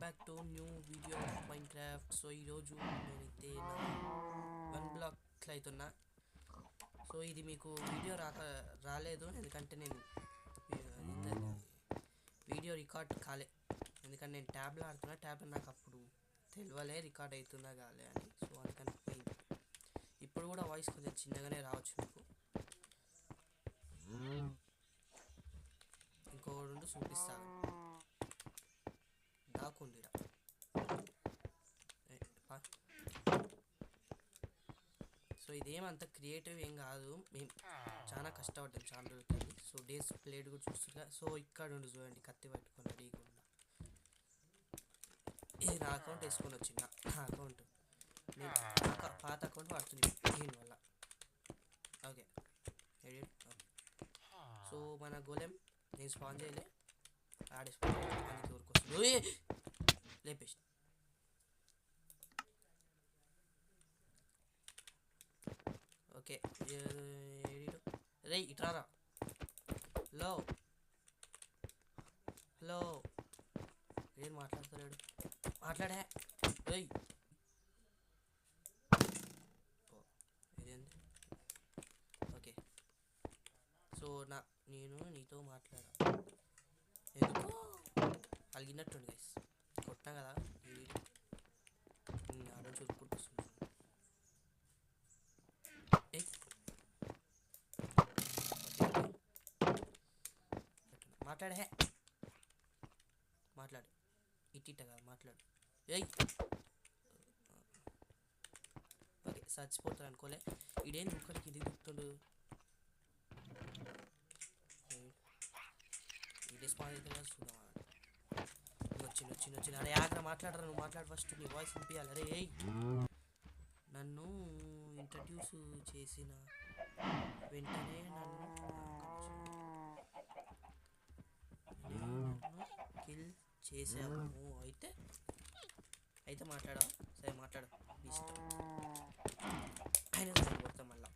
Back to new video of Minecraft. So ఈరోజు నేనైతే నా 1 బ్లాక్ అవుతున్నా. సో ఇది మీకు వీడియో రాలేదు ఎందుకంటే నేను వీడియో రికార్డ్ కాలే, ఎందుకంటే నేను ట్యాబ్లో ఆడుతున్నా. ట్యాబ్లో నాకు అప్పుడు తెలియలే రికార్డ్ అవుతుందా కాలే అని. సో అందుకని పోయింది. ఇప్పుడు కూడా వాయిస్ కొంచెం చిన్నగానే రావచ్చు మీకు. ఇంకో 2 చూపిస్తాను. దాకుందిరా. సో ఇదేమంత క్రియేటివ్ ఏం కాదు, మేము చాలా కష్టపడ్డాం చాలా రోజులకి. సో డేస్ ప్లేట్ కూడా చూస్తున్నా. సో ఇక్కడ ఉండి చూడండి, కత్తి పట్టుకొని రెడీగా. ఇది నా అకౌంట్ వేసుకొని వచ్చింది. నా అకౌంట్ నేను పాత అకౌంట్ వాడుతుంది దీనివల్ల. Okay edit. సో మన గోలెం నేను స్పాన్ చేయలే, ఆడేసుకుని అందుకే ఊరికొస్తుంది. లేపేసి ఓకే రే ఇట్రారా. హలో హలో, ఏం మాట్లాడతలేడు? మాట్లాడే ఇదేంది? ఓకే సో నేను నీతో మాట్లాడా ఎందుకు అలిగినట్టుండి గైస్. కొట్టినా కదా ఆడని చూసుకుంటూ వస్తుంది. మాట్లాడే మాట్లాడు, ఇట్ట కాదు మాట్లాడు. ఓకే చచ్చిపోతాడు అనుకోలే. ఇదేం ఒక్కడికి ఇది గుర్తుండు. ఇది స్పాన్ అయితే చూద్దాం. వచ్చింది. అరే ఆగ్రా మాట్లాడరా, నువ్వు మాట్లాడు ఫస్ట్. నీ వాయిస్ వినిపించాలి. అరే నన్ను ఇంట్రడ్యూస్ చేసిన వెంటనే నన్ను కిల్ చేసాము. అయితే మాట్లాడా? సరే మాట్లాడు, ఇష్టం. అయినా సరే కొడతాం మళ్ళా.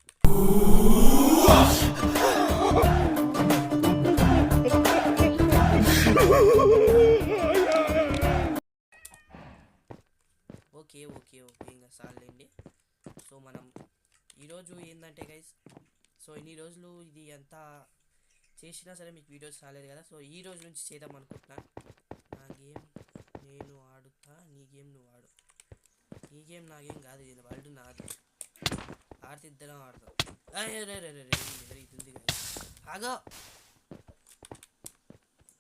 ఓకే ఇంకా చాలండి. సో మనం ఈరోజు ఏంటంటే గైస్, సో ఇన్ని రోజులు ఇది అంతా చేసినా సరే మీకు వీడియోస్ రాలేదు కదా. సో ఈ రోజు నుంచి చేద్దాం అనుకుంటున్నా. నా గేమ్ నేను ఆడుతా, నీ గేమ్ నువ్వు ఆడు. నీ గేమ్ నా గేమ్ కాదు, ఇది వరల్డ్ నాది. ఆడితే ఇద్దరం ఆడతాం. ఇది ఉంది కదా, ఆగా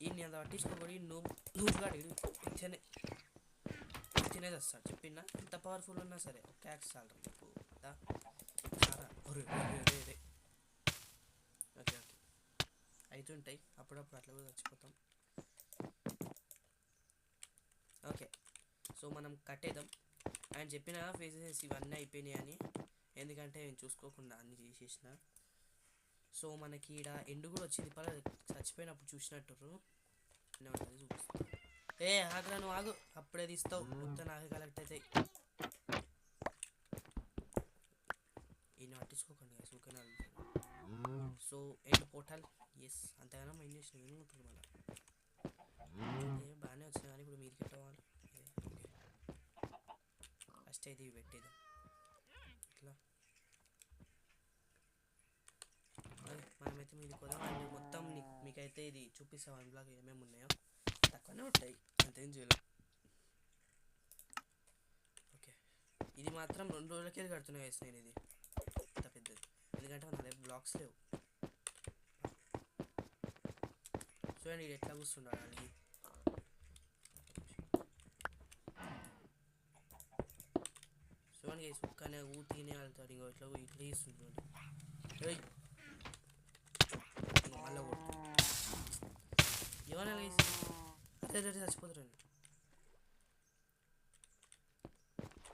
ఈ అంత పట్టించుకోబడి నువ్వు కాడు తినేది వస్తాడు. చెప్పినా ఎంత పవర్ఫుల్ ఉన్నా సరే ఒక యాక్స్ చాలు నీకు. ఓకే అవుతుంటాయి అప్పుడప్పుడు, అట్లా కూడా చచ్చిపోతాం. ఓకే సో మనం కట్టేద్దాం. ఆయన చెప్పిన ఫేసెస్ ఇవన్నీ అయిపోయినాయి అని, ఎందుకంటే నేను చూసుకోకుండా అన్నీ చేసేసిన. సో మనకి ఈడ ఎండు కూడా వచ్చింది. చచ్చిపోయినప్పుడు చూసినట్టు ఉంటుంది, చూపిస్తాను. ఆగ్రా నువ్వు ఆగు, అప్పుడే తీస్తావు. మొత్తం నాకే కలెక్ట్ అవుతాయి. ఈయన పట్టించుకోకండి సూకనే. సో ఎండ్ పోర్టల్ ఎస్, అంతగానో మైండ్ చేసిన ఏమవుతుంది మళ్ళీ. బాగానే వచ్చినా కానీ ఇప్పుడు మీదకి పెట్టవాలి. ఫస్ట్ అయితే ఇవి పెట్టేద్దాం. ఇట్లా మనమైతే మీదకి పోదాం. అండ్ మొత్తం మీకైతే ఇది చూపిస్తాం. 1 బ్లాక్ ఏమేమి ఉన్నాయో తక్కువనే ఉంటాయి, అంతేం చేయలేం. ఓకే ఇది మాత్రం 2 రోజులకే కడుతున్నా వేసి నేను. ఇది అంత పెద్దది ఎందుకంటే మన దగ్గర బ్లాక్స్ లేవు. చూడండి ఇది ఎట్లా కూర్చున్నాడు అది. చూడండి సుక్కనే ఊతినే వెళ్తాడు. ఇంకో ఇట్లా ఇస్తుంది. మళ్ళీ ఏమన్నా అదే చచ్చిపోతారండి.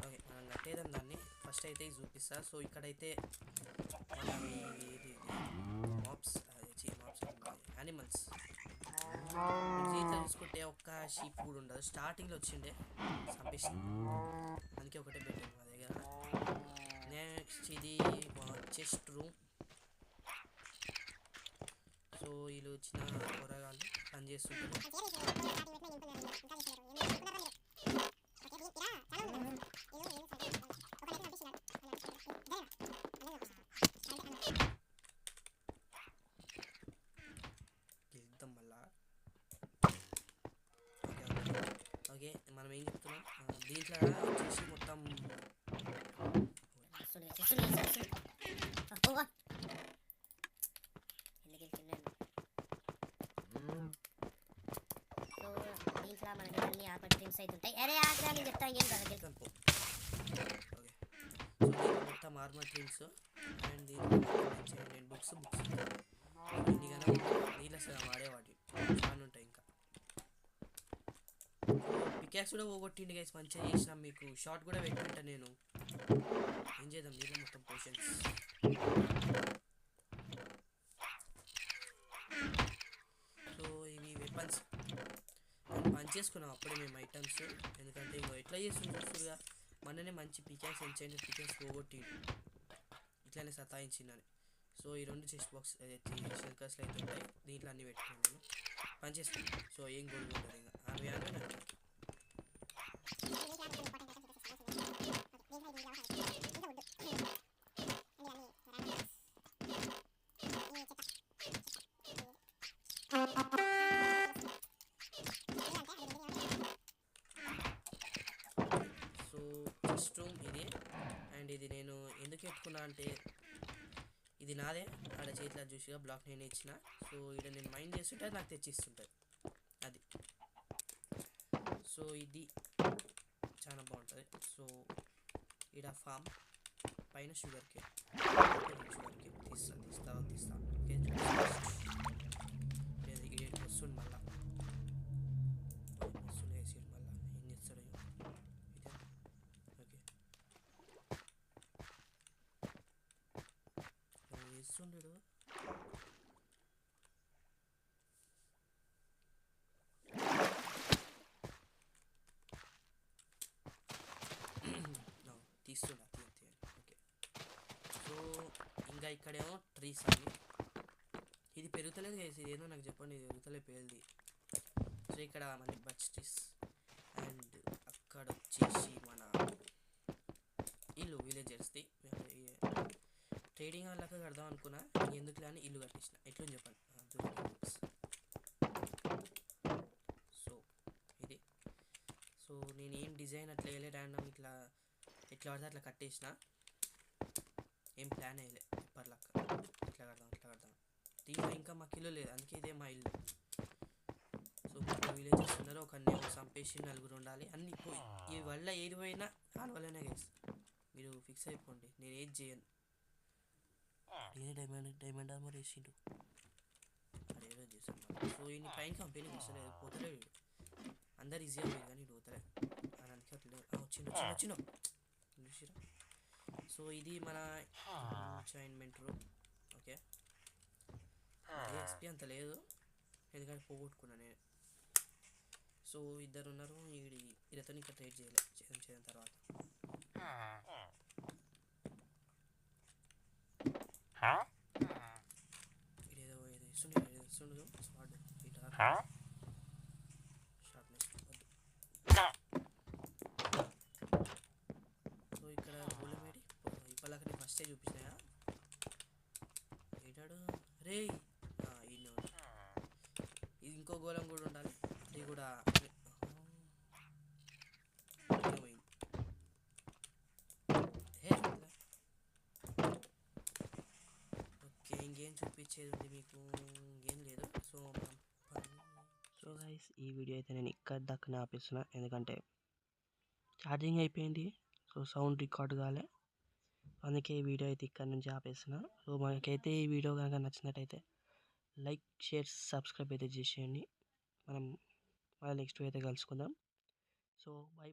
ఓకే మనం కట్టేద్దాం దాన్ని. ఫస్ట్ అయితే ఇది చూపిస్తా. సో ఇక్కడైతే మనం మాప్స్ యానిమల్స్ జీవితం చూసుకుంటే ఒక్క షీప్ కూడా ఉండదు. స్టార్టింగ్లో వచ్చిండే చంపేసి, అందుకే ఒకటే పెట్టాను మా దగ్గర. నెక్స్ట్ ఇది చెస్ట్ రూమ్. సో వీళ్ళు చిన్న కూరగాయలు పని చేస్తుంటారు. మనం ఏం చెప్తున్నాం, దీంట్లో వచ్చేసి మొత్తం దీంట్లో మనకి అన్ని ఆర్మర్ డ్రింక్స్ అయితే ఉంటాయి. అరే ఆగ్రా నేను చెప్తాను ఏం కదా ఓకే. సో మొత్తం ఆర్మర్ డ్రింక్స్ అండ్ దీంట్లో బుక్స్ ఇన్నిగానే దీంట్లో సగం వాడేవాటి చాలా ఉంటాయి. ఇంకా పికాక్స్ కూడా పోగొట్టిండి గైస్, మంచిగా చేసినాం. మీకు షార్ట్ కూడా పెట్టుకుంటా నేను. ఏం చేద్దాం దీంట్లో మొత్తం పోషన్స్. సో ఇవి వెపన్స్ చేసుకున్నాం అప్పుడే మేము ఐటమ్స్. ఎందుకంటే ఇంకో ఎట్లా చేస్తుంది చూస్తుగా, మననే మంచి పికాక్స్ ఎంచైన పికాక్స్ పోగొట్టి ఇట్లానే సతాయించిందని. సో ఈ 2 చెస్ట్ బాక్స్ షెల్కర్స్లో అయితే ఉంటాయి. దీంట్లో అన్నీ పెట్టుకున్నాను నేను పని చేసుకున్నాను. సో ఏం గొడవ ఉంటుంది ఇంకా అవి అవి నాకు చెస్ట్ రూమ్ ఇది. అండ్ ఇది నేను ఎందుకు పెట్టుకున్నా అంటే ఇది నాదే, ఆడ చేతిలో చూసిగా బ్లాక్ నేనే ఇచ్చిన. సో ఇక్కడ నేను మైండ్ చేస్తుంటే నాకు తెచ్చిస్తుంటుంది అది. సో ఇది చాలా బాగుంటుంది. సో ఇక్కడ ఫామ్ పైన షుగర్ కేక్ తీస్తా ఓకే. ఇది వస్తుంది మళ్ళీ వస్తుంది వేసి మళ్ళీ ఏం చేస్తాడు ఇదే. ఓకే వేస్తుండడు. తీస్తున్నా ఓకే. సో ఇంకా ఇక్కడేమో ట్రీస్ అవి. ఇది పెరుగుతలేదు కదా, ఇది ఏదో నాకు చెప్పండి. ఇది పెరుగుతలేదు పేరుది. సో ఇక్కడ మన బచ్ ట్రీస్ అండ్ అక్కడ వచ్చేసి మన ఇల్లు విలేజర్స్ది. ట్రేడింగ్ వాళ్ళకి కడదాం అనుకున్నా, ఎందుకులే అని ఇల్లు కట్టించిన. ఎట్లా చెప్పండి. సో ఇది. సో నేను ఏం డిజైన్ అట్లా వేయలే, ర్యాండమ్ ఇట్లా ఎట్లా పడితే అట్లా కట్టేసిన. ఏం ప్లాన్ వేయలే ఎప్పటిలాక్క ఇట్లా కడదాం. దీంట్లో ఇంకా మాకు ఇల్లు లేదు, అందుకే ఇదే మా ఇల్లు. సో ముగ్గురు విలేజెస్ ఉన్నారు, ఒకరిని చంపేసి 4 ఉండాలి. అన్ని ఈ వల్ల ఏది పోయినా వాళ్ళ వల్లనే గైస్, మీరు ఫిక్స్ అయిపోండి. నేను ఏది చేయను. నేనే డైమండ్ ఆర్మర్ వేసిండు అదేదో చేసాను. సో ఈ పైన కంపెనీ వస్తలేదు, పోతలేడు. అందరు ఈజీగా పోయి కానీ ఇటు పోతలే. అందుకే అట్లా వచ్చిన చూసిరా. సో ఇది మన అసైన్మెంట్ రూమ్. ఓకే ఎక్స్పీ అంత లేదు ఎందుకంటే పోగొట్టుకున్నా నేను. సో ఇద్దరు ఉన్నారు, వీళ్ళతో ఇంకా ట్రేడ్ చేయలేం తర్వాత. ఇదేదో ఇస్తుండదు స్వాడ్ గిటార్ షార్ప్నెస్ వద్దు. సో ఇక్కడ గోళమేడి ఇప్పటిలాగా నేను ఫస్టే చూపించినా ఏటాడు రే. ఇది ఇంకో గోళం కూడా ఉండాలి, అది కూడా పోయింది. ఓకే ఇంకేం చూపించేది ఉంది మీకు, ఇంకేం లేదు. సో గైస్ ఈ వీడియో అయితే నేను ఇక్కడ దక్కనే ఆపేస్తున్నా, ఎందుకంటే ఛార్జింగ్ అయిపోయింది. సో సౌండ్ రికార్డ్ కాలే, అందుకే ఈ వీడియో అయితే ఇక్కడ నుంచి ఆపేస్తున్నా. సో మనకైతే ఈ వీడియో కనుక నచ్చినట్టయితే లైక్ షేర్ సబ్స్క్రైబ్ అయితే చేసేయండి. మనం మళ్ళీ నెక్స్ట్ అయితే కలుసుకుందాం. So bye.